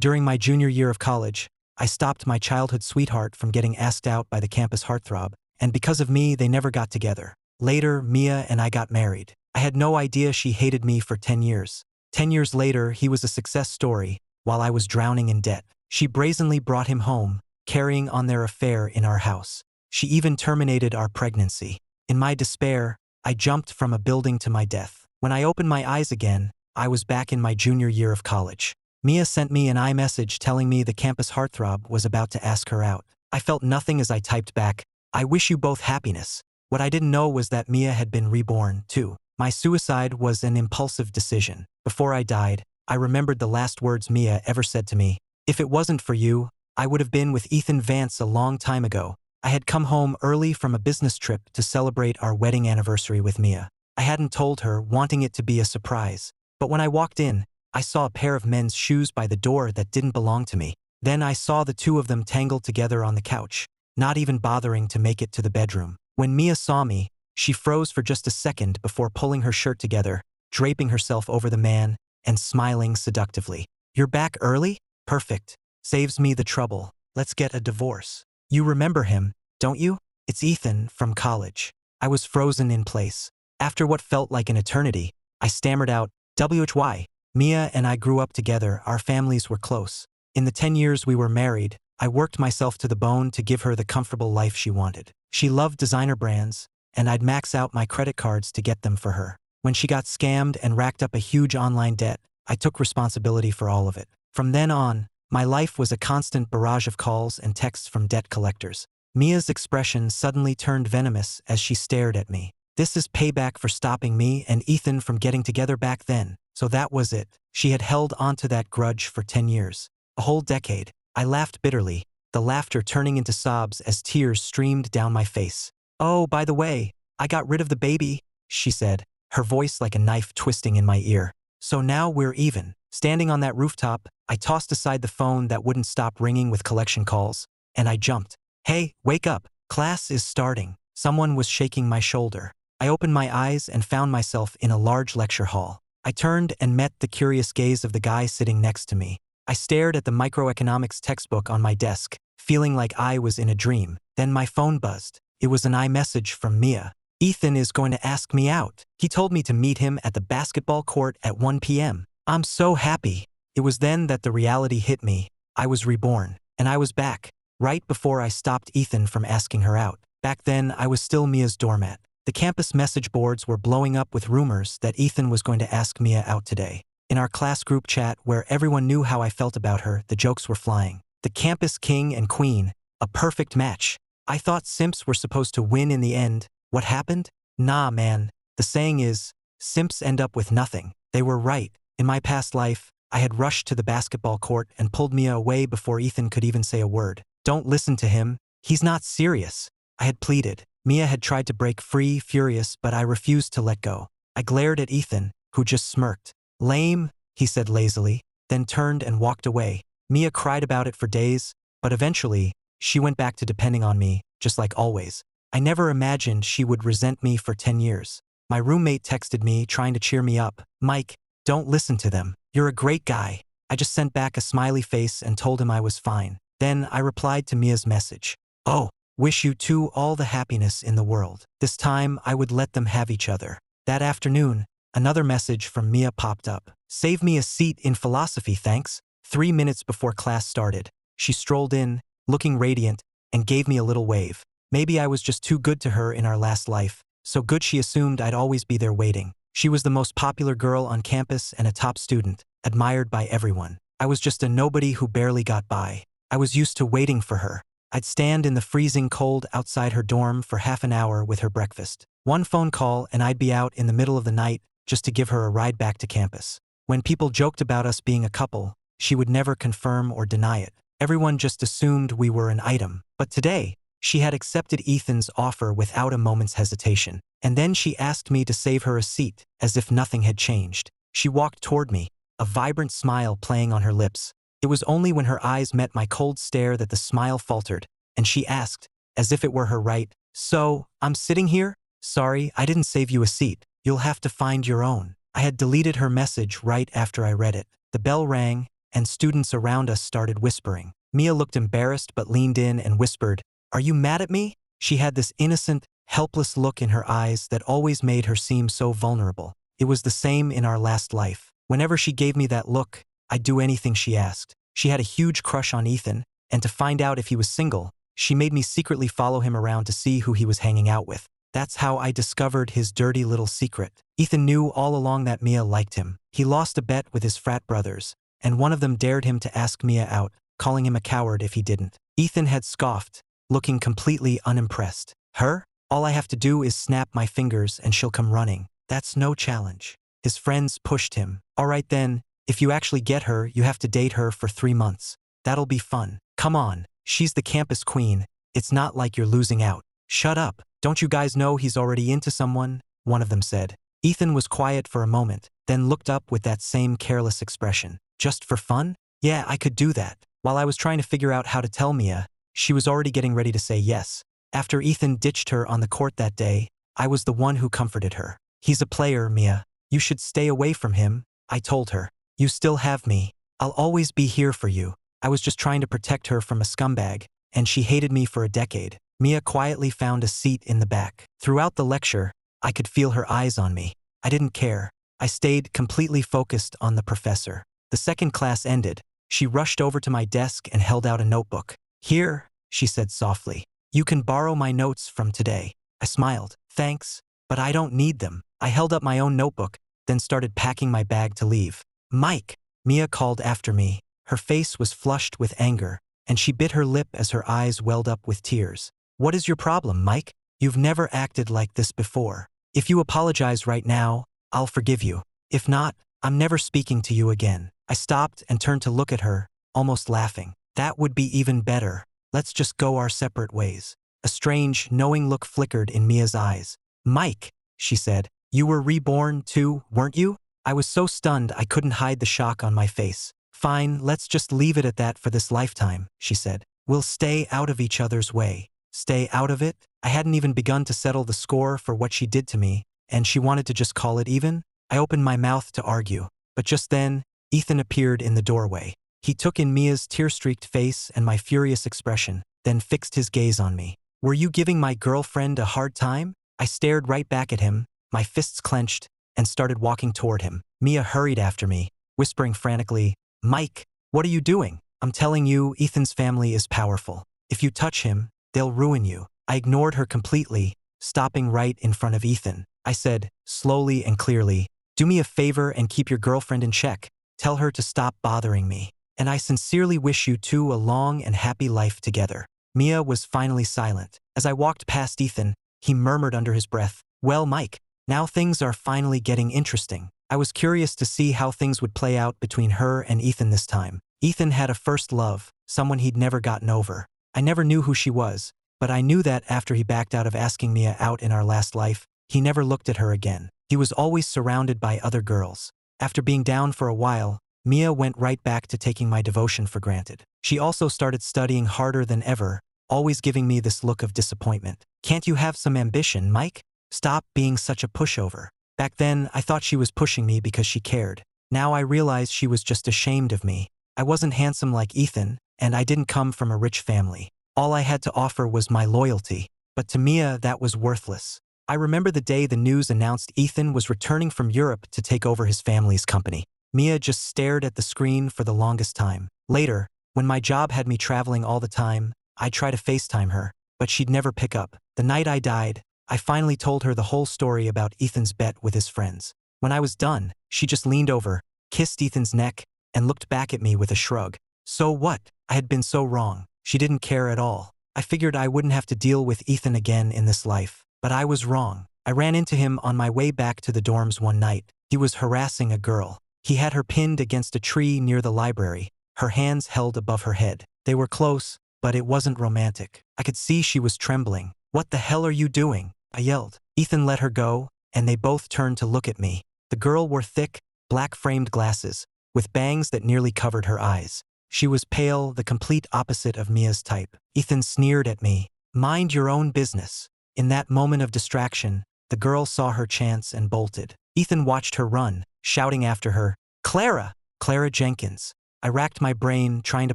During my junior year of college, I stopped my childhood sweetheart from getting asked out by the campus heartthrob, and because of me, they never got together. Later, Mia and I got married. I had no idea she hated me for 10 years. 10 years later, he was a success story, while I was drowning in debt. She brazenly brought him home, carrying on their affair in our house. She even terminated our pregnancy. In my despair, I jumped from a building to my death. When I opened my eyes again, I was back in my junior year of college. Mia sent me an iMessage telling me the campus heartthrob was about to ask her out. I felt nothing as I typed back, "I wish you both happiness." What I didn't know was that Mia had been reborn, too. My suicide was an impulsive decision. Before I died, I remembered the last words Mia ever said to me. "If it wasn't for you, I would have been with Ethan Vance a long time ago." I had come home early from a business trip to celebrate our wedding anniversary with Mia. I hadn't told her, wanting it to be a surprise. But when I walked in, I saw a pair of men's shoes by the door that didn't belong to me. Then I saw the two of them tangled together on the couch, not even bothering to make it to the bedroom. When Mia saw me, she froze for just a second before pulling her shirt together, draping herself over the man, and smiling seductively. "You're back early? Perfect. Saves me the trouble. Let's get a divorce. You remember him, don't you? It's Ethan from college." I was frozen in place. After what felt like an eternity, I stammered out, "WHY? Mia and I grew up together, our families were close. In the 10 years we were married, I worked myself to the bone to give her the comfortable life she wanted. She loved designer brands, and I'd max out my credit cards to get them for her. When she got scammed and racked up a huge online debt, I took responsibility for all of it. From then on, my life was a constant barrage of calls and texts from debt collectors. Mia's expression suddenly turned venomous as she stared at me. This is payback for stopping me and Ethan from getting together back then. So that was it. She had held onto that grudge for 10 years. A whole decade. I laughed bitterly, the laughter turning into sobs as tears streamed down my face. "Oh, by the way, I got rid of the baby," she said, her voice like a knife twisting in my ear. "So now we're even." Standing on that rooftop, I tossed aside the phone that wouldn't stop ringing with collection calls, and I jumped. "Hey, wake up. Class is starting." Someone was shaking my shoulder. I opened my eyes and found myself in a large lecture hall. I turned and met the curious gaze of the guy sitting next to me. I stared at the microeconomics textbook on my desk, feeling like I was in a dream. Then my phone buzzed. It was an iMessage from Mia. "Ethan is going to ask me out. He told me to meet him at the basketball court at 1 p.m. I'm so happy." It was then that the reality hit me. I was reborn, and I was back, right before I stopped Ethan from asking her out. Back then, I was still Mia's doormat. The campus message boards were blowing up with rumors that Ethan was going to ask Mia out today. In our class group chat, where everyone knew how I felt about her, the jokes were flying. The campus king and queen, a perfect match. I thought simps were supposed to win in the end. What happened? Nah, man. The saying is, simps end up with nothing. They were right. In my past life, I had rushed to the basketball court and pulled Mia away before Ethan could even say a word. "Don't listen to him. He's not serious," I had pleaded. Mia had tried to break free, furious, but I refused to let go. I glared at Ethan, who just smirked. "Lame," he said lazily, then turned and walked away. Mia cried about it for days, but eventually, she went back to depending on me, just like always. I never imagined she would resent me for 10 years. My roommate texted me, trying to cheer me up. "Mike, don't listen to them. You're a great guy." I just sent back a smiley face and told him I was fine. Then I replied to Mia's message. "Oh, wish you two all the happiness in the world. This time, I would let them have each other." That afternoon, another message from Mia popped up. "Save me a seat in philosophy, thanks." 3 minutes before class started, she strolled in, looking radiant, and gave me a little wave. Maybe I was just too good to her in our last life, so good she assumed I'd always be there waiting. She was the most popular girl on campus and a top student, admired by everyone. I was just a nobody who barely got by. I was used to waiting for her. I'd stand in the freezing cold outside her dorm for half an hour with her breakfast. One phone call and I'd be out in the middle of the night just to give her a ride back to campus. When people joked about us being a couple, she would never confirm or deny it. Everyone just assumed we were an item. But today, she had accepted Ethan's offer without a moment's hesitation. And then she asked me to save her a seat, as if nothing had changed. She walked toward me, a vibrant smile playing on her lips. It was only when her eyes met my cold stare that the smile faltered, and she asked, as if it were her right, "So, I'm sitting here? Sorry, I didn't save you a seat. You'll have to find your own." I had deleted her message right after I read it. The bell rang, and students around us started whispering. Mia looked embarrassed but leaned in and whispered, "Are you mad at me?" She had this innocent, helpless look in her eyes that always made her seem so vulnerable. It was the same in our last life. Whenever she gave me that look, I'd do anything she asked. She had a huge crush on Ethan, and to find out if he was single, she made me secretly follow him around to see who he was hanging out with. That's how I discovered his dirty little secret. Ethan knew all along that Mia liked him. He lost a bet with his frat brothers, and one of them dared him to ask Mia out, calling him a coward if he didn't. Ethan had scoffed, looking completely unimpressed. Her? All I have to do is snap my fingers and she'll come running. That's no challenge. His friends pushed him. All right then, if you actually get her, you have to date her for 3 months. That'll be fun. Come on, she's the campus queen. It's not like you're losing out. Shut up. Don't you guys know he's already into someone? One of them said. Ethan was quiet for a moment, then looked up with that same careless expression. Just for fun? Yeah, I could do that. While I was trying to figure out how to tell Mia, she was already getting ready to say yes. After Ethan ditched her on the court that day, I was the one who comforted her. He's a player, Mia. You should stay away from him, I told her. You still have me. I'll always be here for you. I was just trying to protect her from a scumbag, and she hated me for a decade. Mia quietly found a seat in the back. Throughout the lecture, I could feel her eyes on me. I didn't care. I stayed completely focused on the professor. The second class ended. She rushed over to my desk and held out a notebook. Here, she said softly. You can borrow my notes from today. I smiled. Thanks, but I don't need them. I held up my own notebook, then started packing my bag to leave. Mike, Mia called after me. Her face was flushed with anger, and she bit her lip as her eyes welled up with tears. What is your problem, Mike? You've never acted like this before. If you apologize right now, I'll forgive you. If not, I'm never speaking to you again. I stopped and turned to look at her, almost laughing. That would be even better. Let's just go our separate ways. A strange, knowing look flickered in Mia's eyes. Mike, she said, you were reborn too, weren't you? I was so stunned I couldn't hide the shock on my face. Fine, let's just leave it at that for this lifetime, she said. We'll stay out of each other's way. Stay out of it? I hadn't even begun to settle the score for what she did to me, and she wanted to just call it even? I opened my mouth to argue, but just then, Ethan appeared in the doorway. He took in Mia's tear-streaked face and my furious expression, then fixed his gaze on me. Were you giving my girlfriend a hard time? I stared right back at him, my fists clenched, and started walking toward him. Mia hurried after me, whispering frantically, Mike, what are you doing? I'm telling you, Ethan's family is powerful. If you touch him, they'll ruin you. I ignored her completely, stopping right in front of Ethan. I said, slowly and clearly, do me a favor and keep your girlfriend in check. Tell her to stop bothering me. And I sincerely wish you two a long and happy life together. Mia was finally silent. As I walked past Ethan, he murmured under his breath, well, Mike, now things are finally getting interesting. I was curious to see how things would play out between her and Ethan this time. Ethan had a first love, someone he'd never gotten over. I never knew who she was, but I knew that after he backed out of asking Mia out in our last life, he never looked at her again. He was always surrounded by other girls. After being down for a while, Mia went right back to taking my devotion for granted. She also started studying harder than ever, always giving me this look of disappointment. Can't you have some ambition, Mike? Stop being such a pushover. Back then, I thought she was pushing me because she cared. Now I realize she was just ashamed of me. I wasn't handsome like Ethan, and I didn't come from a rich family. All I had to offer was my loyalty. But to Mia, that was worthless. I remember the day the news announced Ethan was returning from Europe to take over his family's company. Mia just stared at the screen for the longest time. Later, when my job had me traveling all the time, I'd try to FaceTime her, but she'd never pick up. The night I died, I finally told her the whole story about Ethan's bet with his friends. When I was done, she just leaned over, kissed Ethan's neck, and looked back at me with a shrug. So what? I had been so wrong. She didn't care at all. I figured I wouldn't have to deal with Ethan again in this life. But I was wrong. I ran into him on my way back to the dorms one night. He was harassing a girl. He had her pinned against a tree near the library, her hands held above her head. They were close, but it wasn't romantic. I could see she was trembling. What the hell are you doing? I yelled. Ethan let her go, and they both turned to look at me. The girl wore thick, black-framed glasses, with bangs that nearly covered her eyes. She was pale, the complete opposite of Mia's type. Ethan sneered at me. Mind your own business. In that moment of distraction, the girl saw her chance and bolted. Ethan watched her run, shouting after her, Clara! Clara Jenkins. I racked my brain trying to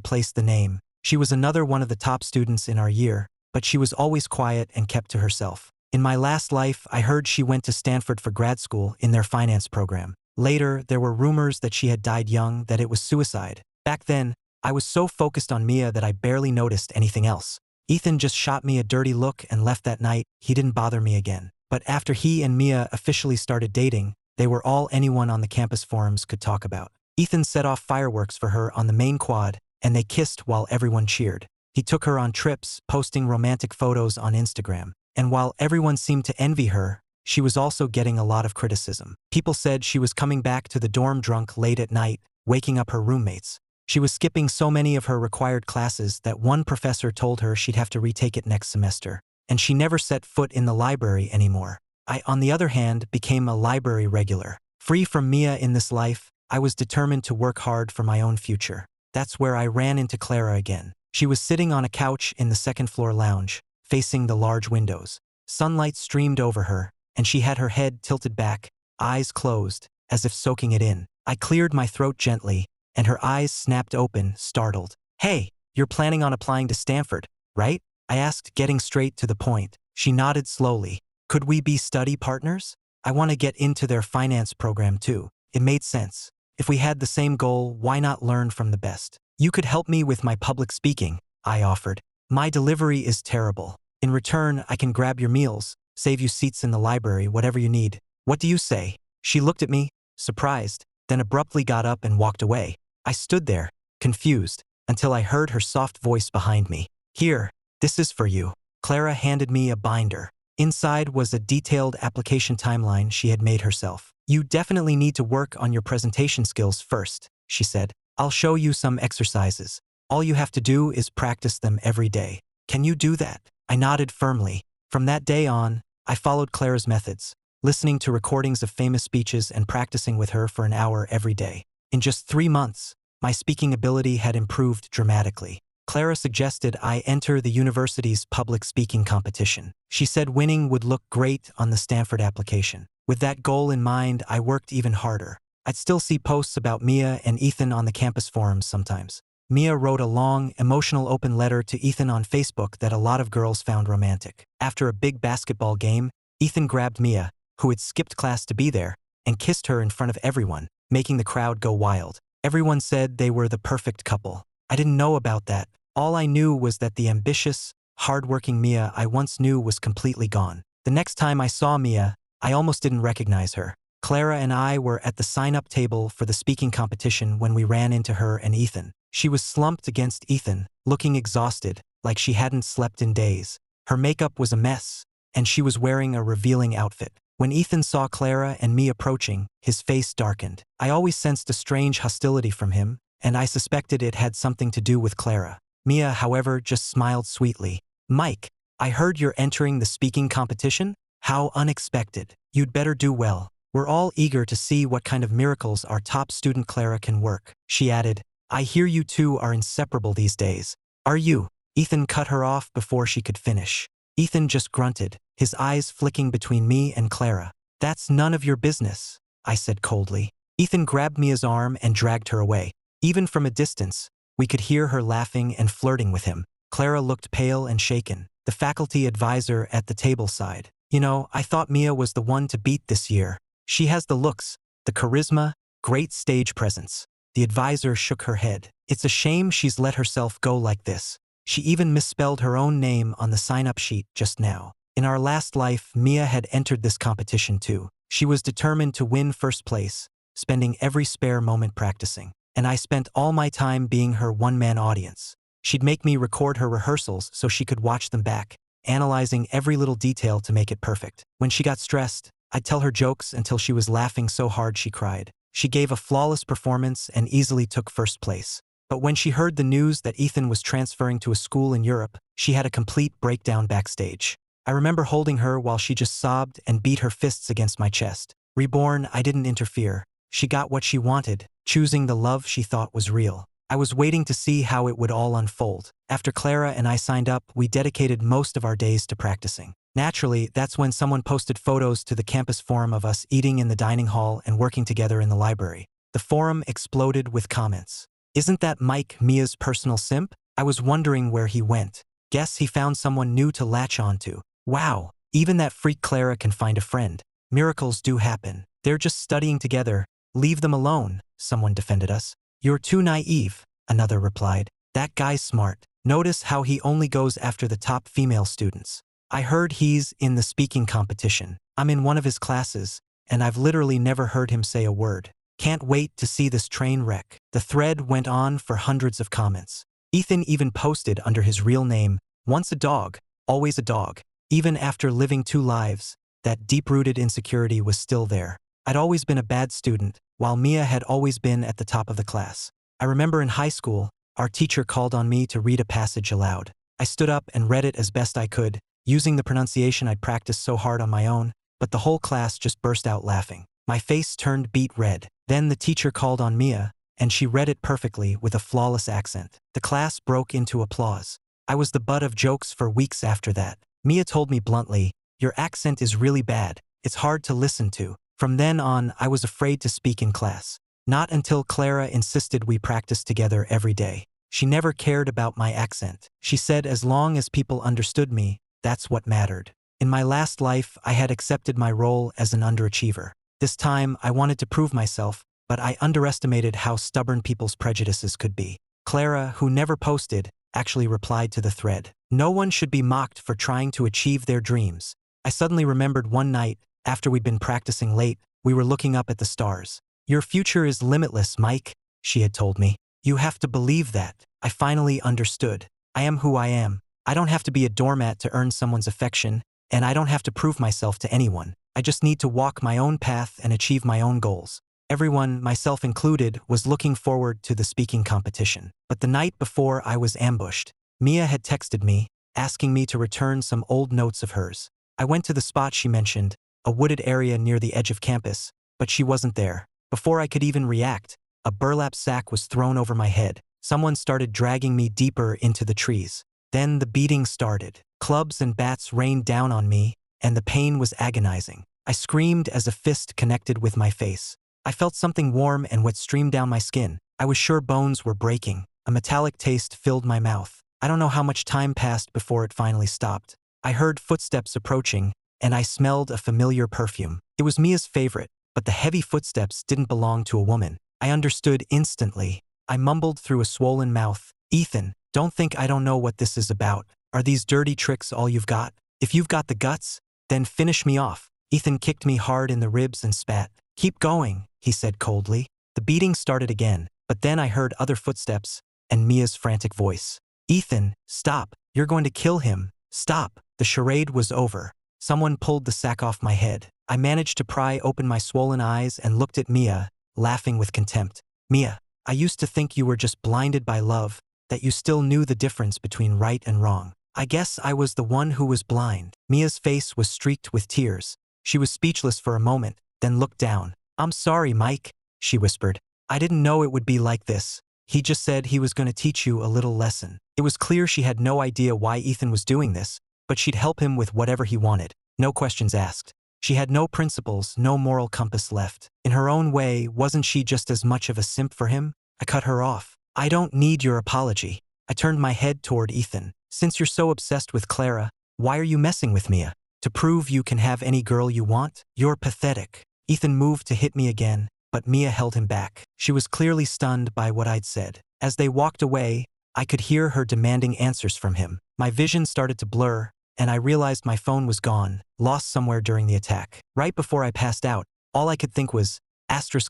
place the name. She was another one of the top students in our year, but she was always quiet and kept to herself. In my last life, I heard she went to Stanford for grad school in their finance program. Later, there were rumors that she had died young, that it was suicide. Back then, I was so focused on Mia that I barely noticed anything else. Ethan just shot me a dirty look and left that night. He didn't bother me again. But after he and Mia officially started dating, they were all anyone on the campus forums could talk about. Ethan set off fireworks for her on the main quad, and they kissed while everyone cheered. He took her on trips, posting romantic photos on Instagram. And while everyone seemed to envy her, she was also getting a lot of criticism. People said she was coming back to the dorm drunk late at night, waking up her roommates. She was skipping so many of her required classes that one professor told her she'd have to retake it next semester. And she never set foot in the library anymore. I, on the other hand, became a library regular. Free from Mia in this life, I was determined to work hard for my own future. That's where I ran into Clara again. She was sitting on a couch in the second-floor lounge, facing the large windows. Sunlight streamed over her, and she had her head tilted back, eyes closed, as if soaking it in. I cleared my throat gently, and her eyes snapped open, startled. "Hey, you're planning on applying to Stanford, right?" I asked, getting straight to the point. She nodded slowly. "Could we be study partners? I want to get into their finance program too." It made sense. If we had the same goal, why not learn from the best? "You could help me with my public speaking," I offered. "My delivery is terrible. In return, I can grab your meals, save you seats in the library, whatever you need. What do you say?" She looked at me, surprised, then abruptly got up and walked away. I stood there, confused, until I heard her soft voice behind me. "Here, this is for you." Clara handed me a binder. Inside was a detailed application timeline she had made herself. "You definitely need to work on your presentation skills first," she said. "I'll show you some exercises. All you have to do is practice them every day. Can you do that?" I nodded firmly. From that day on, I followed Clara's methods, listening to recordings of famous speeches and practicing with her for an hour every day. In just 3 months, my speaking ability had improved dramatically. Clara suggested I enter the university's public speaking competition. She said winning would look great on the Stanford application. With that goal in mind, I worked even harder. I'd still see posts about Mia and Ethan on the campus forums sometimes. Mia wrote a long, emotional open letter to Ethan on Facebook that a lot of girls found romantic. After a big basketball game, Ethan grabbed Mia, who had skipped class to be there, and kissed her in front of everyone, making the crowd go wild. Everyone said they were the perfect couple. I didn't know about that. All I knew was that the ambitious, hard-working Mia I once knew was completely gone. The next time I saw Mia, I almost didn't recognize her. Clara and I were at the sign-up table for the speaking competition when we ran into her and Ethan. She was slumped against Ethan, looking exhausted, like she hadn't slept in days. Her makeup was a mess, and she was wearing a revealing outfit. When Ethan saw Clara and me approaching, his face darkened. I always sensed a strange hostility from him, and I suspected it had something to do with Clara. Mia, however, just smiled sweetly. "Mike, I heard you're entering the speaking competition? How unexpected. You'd better do well. We're all eager to see what kind of miracles our top student Clara can work." She added, "I hear you two are inseparable these days. Are you?" Ethan cut her off before she could finish. Ethan just grunted, his eyes flicking between me and Clara. "That's none of your business," I said coldly. Ethan grabbed Mia's arm and dragged her away. Even from a distance, we could hear her laughing and flirting with him. Clara looked pale and shaken. The faculty advisor at the table sighed. "You know, I thought Mia was the one to beat this year. She has the looks, the charisma, great stage presence." The advisor shook her head. "It's a shame she's let herself go like this. She even misspelled her own name on the sign-up sheet just now." In our last life, Mia had entered this competition too. She was determined to win first place, spending every spare moment practicing. And I spent all my time being her one-man audience. She'd make me record her rehearsals so she could watch them back, analyzing every little detail to make it perfect. When she got stressed, I'd tell her jokes until she was laughing so hard she cried. She gave a flawless performance and easily took first place. But when she heard the news that Ethan was transferring to a school in Europe, she had a complete breakdown backstage. I remember holding her while she just sobbed and beat her fists against my chest. Reborn, I didn't interfere. She got what she wanted, choosing the love she thought was real. I was waiting to see how it would all unfold. After Clara and I signed up, we dedicated most of our days to practicing. Naturally, that's when someone posted photos to the campus forum of us eating in the dining hall and working together in the library. The forum exploded with comments. Isn't that Mike, Mia's personal simp? I was wondering where he went. Guess he found someone new to latch onto. Wow, even that freak Clara can find a friend. Miracles do happen. They're just studying together. Leave them alone, someone defended us. You're too naive, another replied. That guy's smart. Notice how he only goes after the top female students. I heard he's in the speaking competition. I'm in one of his classes, and I've literally never heard him say a word. Can't wait to see this train wreck. The thread went on for hundreds of comments. Ethan even posted under his real name, once a dog, always a dog. Even after living two lives, that deep-rooted insecurity was still there. I'd always been a bad student, while Mia had always been at the top of the class. I remember in high school, our teacher called on me to read a passage aloud. I stood up and read it as best I could, using the pronunciation I'd practiced so hard on my own, but the whole class just burst out laughing. My face turned beet red. Then the teacher called on Mia, and she read it perfectly with a flawless accent. The class broke into applause. I was the butt of jokes for weeks after that. Mia told me bluntly, "Your accent is really bad. It's hard to listen to." From then on, I was afraid to speak in class. Not until Clara insisted we practice together every day. She never cared about my accent. She said as long as people understood me, that's what mattered. In my last life, I had accepted my role as an underachiever. This time, I wanted to prove myself, but I underestimated how stubborn people's prejudices could be. Clara, who never posted, actually replied to the thread. No one should be mocked for trying to achieve their dreams. I suddenly remembered one night, after we'd been practicing late, we were looking up at the stars. Your future is limitless, Mike, she had told me. You have to believe that. I finally understood. I am who I am. I don't have to be a doormat to earn someone's affection, and I don't have to prove myself to anyone. I just need to walk my own path and achieve my own goals. Everyone, myself included, was looking forward to the speaking competition. But the night before I was ambushed, Mia had texted me, asking me to return some old notes of hers. I went to the spot she mentioned, a wooded area near the edge of campus, but she wasn't there. Before I could even react, a burlap sack was thrown over my head. Someone started dragging me deeper into the trees. Then the beating started. Clubs and bats rained down on me, and the pain was agonizing. I screamed as a fist connected with my face. I felt something warm and wet stream down my skin. I was sure bones were breaking. A metallic taste filled my mouth. I don't know how much time passed before it finally stopped. I heard footsteps approaching, and I smelled a familiar perfume. It was Mia's favorite, but the heavy footsteps didn't belong to a woman. I understood instantly. I mumbled through a swollen mouth, "Ethan, don't think I don't know what this is about. Are these dirty tricks all you've got? If you've got the guts, then finish me off." Ethan kicked me hard in the ribs and spat. "Keep going," he said coldly. The beating started again, but then I heard other footsteps and Mia's frantic voice. "Ethan, stop. You're going to kill him. Stop." The charade was over. Someone pulled the sack off my head. I managed to pry open my swollen eyes and looked at Mia, laughing with contempt. "Mia, I used to think you were just blinded by love, that you still knew the difference between right and wrong. I guess I was the one who was blind." Mia's face was streaked with tears. She was speechless for a moment, then looked down. "I'm sorry, Mike," she whispered. "I didn't know it would be like this. He just said he was going to teach you a little lesson." It was clear she had no idea why Ethan was doing this, but she'd help him with whatever he wanted. No questions asked. She had no principles, no moral compass left. In her own way, wasn't she just as much of a simp for him? I cut her off. "I don't need your apology." I turned my head toward Ethan. "Since you're so obsessed with Clara, why are you messing with Mia? To prove you can have any girl you want? You're pathetic." Ethan moved to hit me again, but Mia held him back. She was clearly stunned by what I'd said. As they walked away, I could hear her demanding answers from him. My vision started to blur, and I realized my phone was gone, lost somewhere during the attack. Right before I passed out, all I could think was,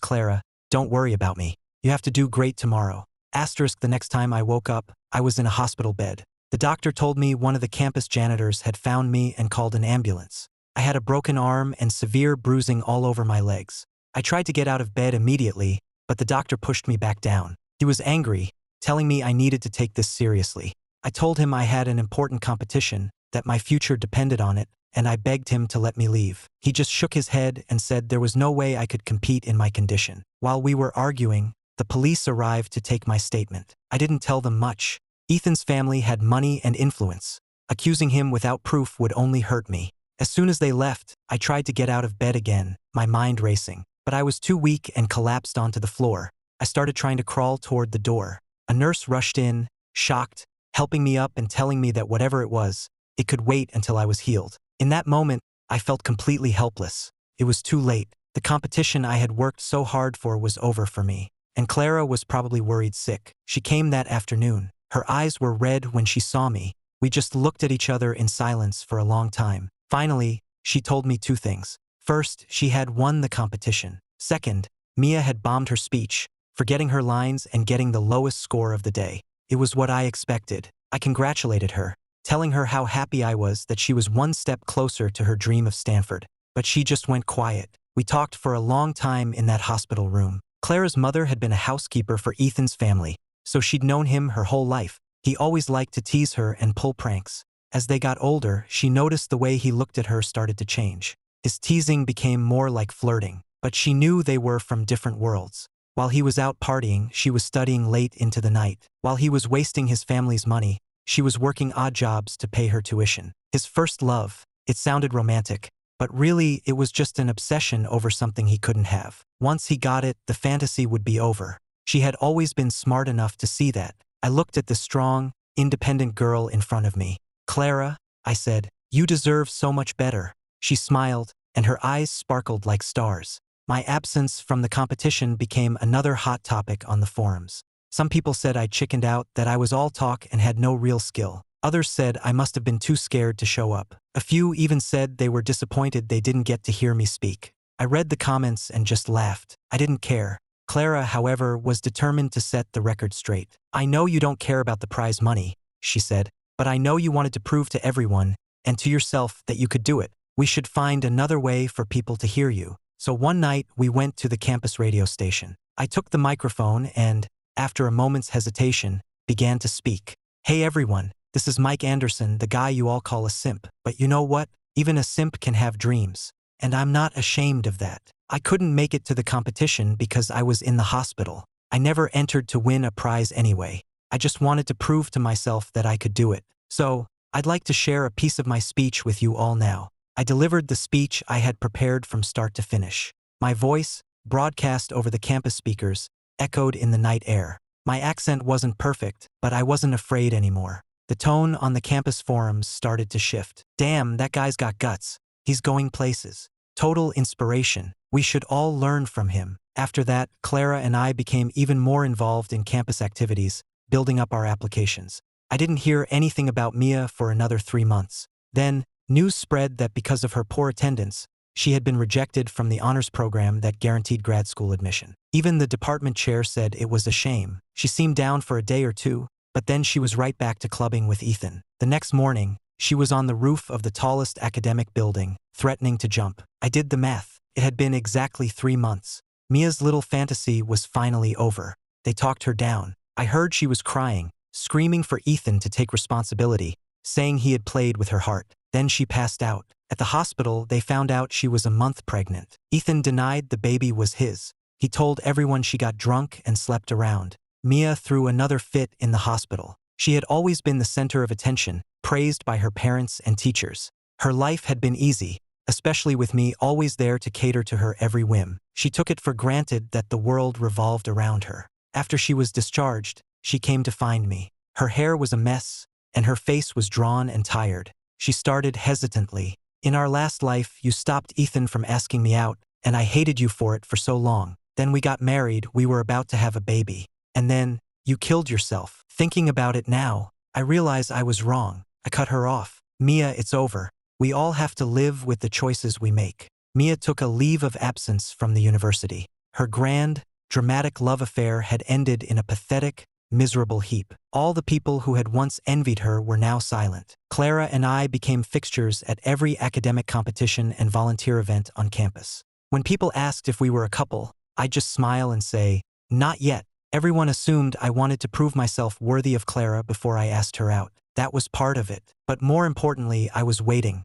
Clara, don't worry about me. You have to do great tomorrow. The next time I woke up, I was in a hospital bed. The doctor told me one of the campus janitors had found me and called an ambulance. I had a broken arm and severe bruising all over my legs. I tried to get out of bed immediately, but the doctor pushed me back down. He was angry, telling me I needed to take this seriously. I told him I had an important competition, that my future depended on it, and I begged him to let me leave. He just shook his head and said there was no way I could compete in my condition. While we were arguing, the police arrived to take my statement. I didn't tell them much. Ethan's family had money and influence. Accusing him without proof would only hurt me. As soon as they left, I tried to get out of bed again, my mind racing, but I was too weak and collapsed onto the floor. I started trying to crawl toward the door. A nurse rushed in, shocked, helping me up and telling me that whatever it was, it could wait until I was healed. In that moment, I felt completely helpless. It was too late. The competition I had worked so hard for was over for me. And Clara was probably worried sick. She came that afternoon. Her eyes were red when she saw me. We just looked at each other in silence for a long time. Finally, she told me two things. First, she had won the competition. Second, Mia had bombed her speech, forgetting her lines and getting the lowest score of the day. It was what I expected. I congratulated her, telling her how happy I was that she was one step closer to her dream of Stanford. But she just went quiet. We talked for a long time in that hospital room. Clara's mother had been a housekeeper for Ethan's family, so she'd known him her whole life. He always liked to tease her and pull pranks. As they got older, she noticed the way he looked at her started to change. His teasing became more like flirting, but she knew they were from different worlds. While he was out partying, she was studying late into the night. While he was wasting his family's money, she was working odd jobs to pay her tuition. His first love, it sounded romantic, but really it was just an obsession over something he couldn't have. Once he got it, the fantasy would be over. She had always been smart enough to see that. I looked at the strong, independent girl in front of me. "Clara," I said, "you deserve so much better." She smiled, and her eyes sparkled like stars. My absence from the competition became another hot topic on the forums. Some people said I chickened out, that I was all talk and had no real skill. Others said I must have been too scared to show up. A few even said they were disappointed they didn't get to hear me speak. I read the comments and just laughed. I didn't care. Clara, however, was determined to set the record straight. "I know you don't care about the prize money," she said, "but I know you wanted to prove to everyone, and to yourself, that you could do it. We should find another way for people to hear you." So one night, we went to the campus radio station. I took the microphone and, after a moment's hesitation, began to speak. "Hey everyone, this is Mike Anderson, the guy you all call a simp. But you know what? Even a simp can have dreams. And I'm not ashamed of that. I couldn't make it to the competition because I was in the hospital. I never entered to win a prize anyway. I just wanted to prove to myself that I could do it. So, I'd like to share a piece of my speech with you all now." I delivered the speech I had prepared from start to finish. My voice, broadcast over the campus speakers, echoed in the night air. My accent wasn't perfect, but I wasn't afraid anymore. The tone on the campus forums started to shift. "Damn, that guy's got guts. He's going places. Total inspiration. We should all learn from him." After that, Clara and I became even more involved in campus activities, building up our applications. I didn't hear anything about Mia for another 3 months. Then, news spread that because of her poor attendance, she had been rejected from the honors program that guaranteed grad school admission. Even the department chair said it was a shame. She seemed down for a day or two, but then she was right back to clubbing with Ethan. The next morning, she was on the roof of the tallest academic building, threatening to jump. I did the math. It had been exactly 3 months. Mia's little fantasy was finally over. They talked her down. I heard she was crying, screaming for Ethan to take responsibility, saying he had played with her heart. Then she passed out. At the hospital, they found out she was a month pregnant. Ethan denied the baby was his. He told everyone she got drunk and slept around. Mia threw another fit in the hospital. She had always been the center of attention, praised by her parents and teachers. Her life had been easy, especially with me always there to cater to her every whim. She took it for granted that the world revolved around her. After she was discharged, she came to find me. Her hair was a mess, and her face was drawn and tired. She started hesitantly. "In our last life, you stopped Ethan from asking me out, and I hated you for it for so long. Then we got married, we were about to have a baby. And then, you killed yourself." Thinking about it now, I realize I was wrong. I cut her off. "Mia, it's over. We all have to live with the choices we make." Mia took a leave of absence from the university. Her grand, dramatic love affair had ended in a pathetic, miserable heap. All the people who had once envied her were now silent. Clara and I became fixtures at every academic competition and volunteer event on campus. When people asked if we were a couple, I'd just smile and say, "Not yet." Everyone assumed I wanted to prove myself worthy of Clara before I asked her out. That was part of it. But more importantly, I was waiting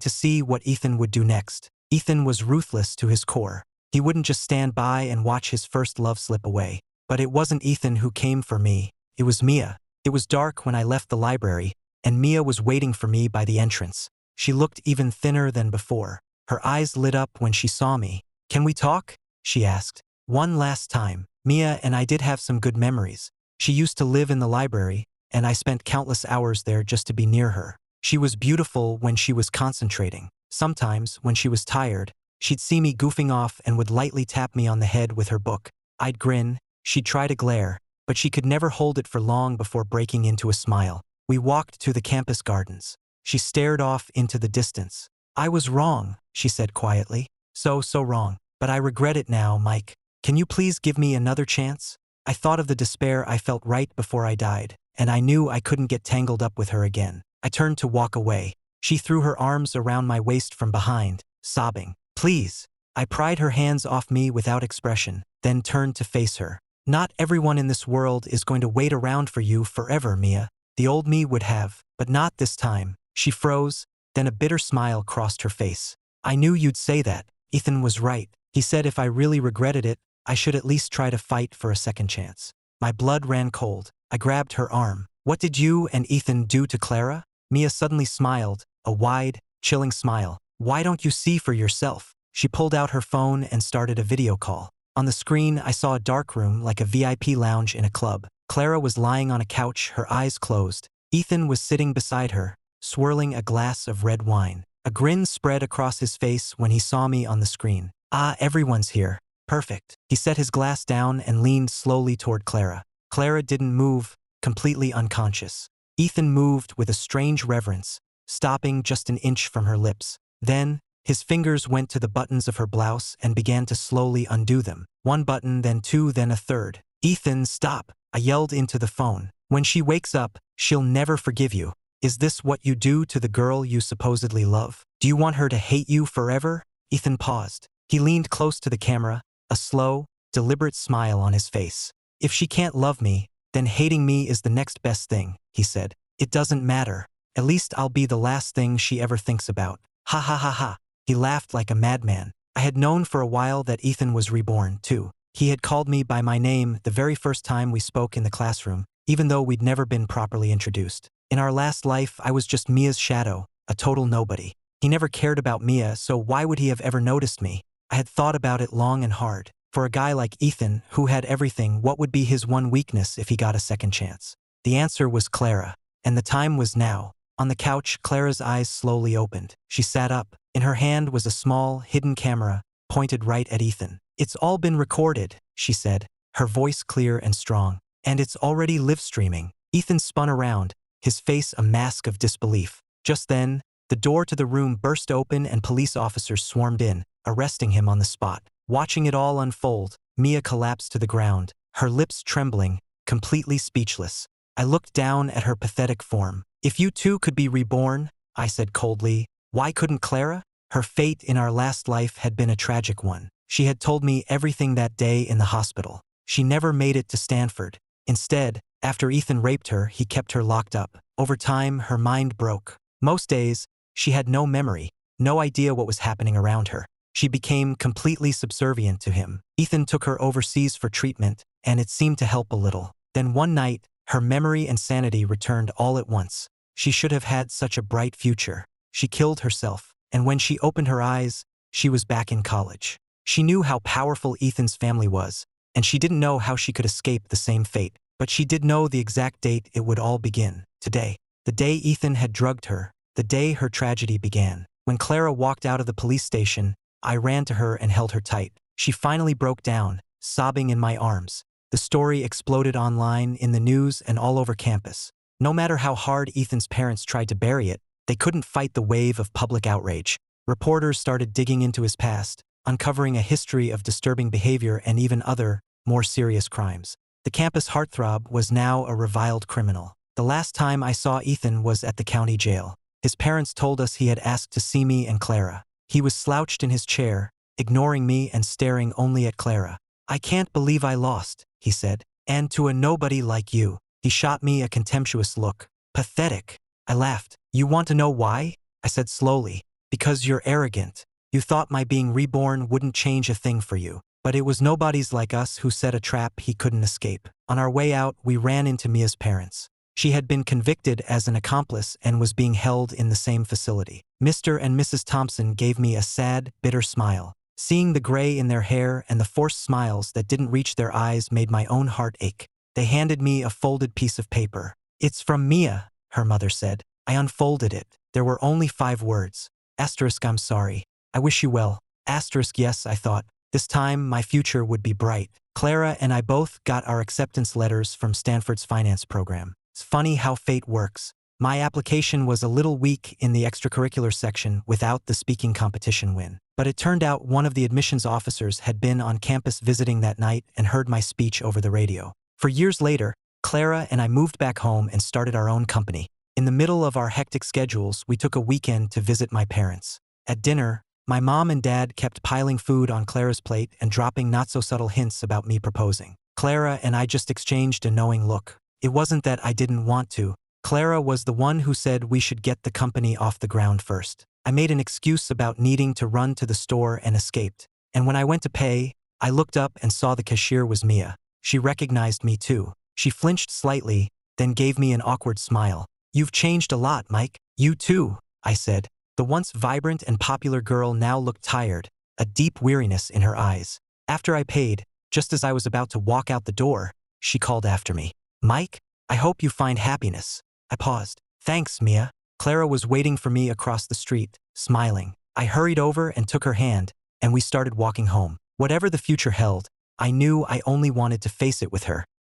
to see what Ethan would do next. Ethan was ruthless to his core. He wouldn't just stand by and watch his first love slip away. But it wasn't Ethan who came for me. It was Mia. It was dark when I left the library, and Mia was waiting for me by the entrance. She looked even thinner than before. Her eyes lit up when she saw me. "Can we talk?" she asked. "One last time." Mia and I did have some good memories. She used to live in the library, and I spent countless hours there just to be near her. She was beautiful when she was concentrating. Sometimes, when she was tired, she'd see me goofing off and would lightly tap me on the head with her book. I'd grin, she'd try to glare, but she could never hold it for long before breaking into a smile. We walked to the campus gardens. She stared off into the distance. I was wrong, she said quietly. So wrong. But I regret it now, Mike. Can you please give me another chance? I thought of the despair I felt right before I died, and I knew I couldn't get tangled up with her again. I turned to walk away. She threw her arms around my waist from behind, sobbing. Please. I pried her hands off me without expression, then turned to face her. Not everyone in this world is going to wait around for you forever, Mia. The old me would have, but not this time. She froze, then a bitter smile crossed her face. I knew you'd say that. Ethan was right. He said if I really regretted it, I should at least try to fight for a second chance. My blood ran cold. I grabbed her arm. What did you and Ethan do to Clara? Mia suddenly smiled, a wide, chilling smile. Why don't you see for yourself? She pulled out her phone and started a video call. On the screen, I saw a dark room like a VIP lounge in a club. Clara was lying on a couch, her eyes closed. Ethan was sitting beside her, swirling a glass of red wine. A grin spread across his face when he saw me on the screen. Ah, everyone's here. Perfect. He set his glass down and leaned slowly toward Clara. Clara didn't move, completely unconscious. Ethan moved with a strange reverence, stopping just an inch from her lips. Then, his fingers went to the buttons of her blouse and began to slowly undo them. One button, then two, then a third. Ethan, stop! I yelled into the phone. When she wakes up, she'll never forgive you. Is this what you do to the girl you supposedly love? Do you want her to hate you forever? Ethan paused. He leaned close to the camera, a slow, deliberate smile on his face. If she can't love me, then hating me is the next best thing, he said. It doesn't matter. At least I'll be the last thing she ever thinks about. Ha ha ha ha. He laughed like a madman. I had known for a while that Ethan was reborn, too. He had called me by my name the very first time we spoke in the classroom, even though we'd never been properly introduced. In our last life, I was just Mia's shadow, a total nobody. He never cared about Mia, so why would he have ever noticed me? I had thought about it long and hard. For a guy like Ethan, who had everything, what would be his one weakness if he got a second chance? The answer was Clara, and the time was now. On the couch, Clara's eyes slowly opened. She sat up. In her hand was a small, hidden camera, pointed right at Ethan. It's all been recorded, she said, her voice clear and strong. And it's already live-streaming. Ethan spun around, his face a mask of disbelief. Just then, the door to the room burst open and police officers swarmed in, arresting him on the spot. Watching it all unfold, Mia collapsed to the ground, her lips trembling, completely speechless. I looked down at her pathetic form. If you too could be reborn, I said coldly, why couldn't Clara? Her fate in our last life had been a tragic one. She had told me everything that day in the hospital. She never made it to Stanford. Instead, after Ethan raped her, he kept her locked up. Over time, her mind broke. Most days, she had no memory, no idea what was happening around her. She became completely subservient to him. Ethan took her overseas for treatment, and it seemed to help a little. Then one night, her memory and sanity returned all at once. She should have had such a bright future. She killed herself, and when she opened her eyes, she was back in college. She knew how powerful Ethan's family was, and she didn't know how she could escape the same fate. But she did know the exact date it would all begin. Today. The day Ethan had drugged her. The day her tragedy began. When Clara walked out of the police station, I ran to her and held her tight. She finally broke down, sobbing in my arms. The story exploded online, in the news, and all over campus. No matter how hard Ethan's parents tried to bury it, they couldn't fight the wave of public outrage. Reporters started digging into his past, uncovering a history of disturbing behavior and even other, more serious crimes. The campus heartthrob was now a reviled criminal. The last time I saw Ethan was at the county jail. His parents told us he had asked to see me and Clara. He was slouched in his chair, ignoring me and staring only at Clara. I can't believe I lost, he said. And to a nobody like you. He shot me a contemptuous look. Pathetic. I laughed. You want to know why? I said slowly. Because you're arrogant. You thought my being reborn wouldn't change a thing for you. But it was nobodies like us who set a trap he couldn't escape. On our way out, we ran into Mia's parents. She had been convicted as an accomplice and was being held in the same facility. Mr. and Mrs. Thompson gave me a sad, bitter smile. Seeing the gray in their hair and the forced smiles that didn't reach their eyes made my own heart ache. They handed me a folded piece of paper. "It's from Mia," her mother said. I unfolded it. There were only 5 words. Asterisk, "I'm sorry. I wish you well." Asterisk, yes, I thought. This time, my future would be bright. Clara and I both got our acceptance letters from Stanford's finance program. It's funny how fate works. My application was a little weak in the extracurricular section without the speaking competition win. But it turned out one of the admissions officers had been on campus visiting that night and heard my speech over the radio. For years later, Clara and I moved back home and started our own company. In the middle of our hectic schedules, we took a weekend to visit my parents. At dinner, my mom and dad kept piling food on Clara's plate and dropping not-so-subtle hints about me proposing. Clara and I just exchanged a knowing look. It wasn't that I didn't want to. Clara was the one who said we should get the company off the ground first. I made an excuse about needing to run to the store and escaped. And when I went to pay, I looked up and saw the cashier was Mia. She recognized me too. She flinched slightly, then gave me an awkward smile. "You've changed a lot, Mike." "You too," I said. The once vibrant and popular girl now looked tired, a deep weariness in her eyes. After I paid, just as I was about to walk out the door, she called after me. "Mike, I hope you find happiness." I paused. "Thanks, Mia." Clara was waiting for me across the street, smiling. I hurried over and took her hand, and we started walking home. Whatever the future held, I knew I only wanted to face it with her.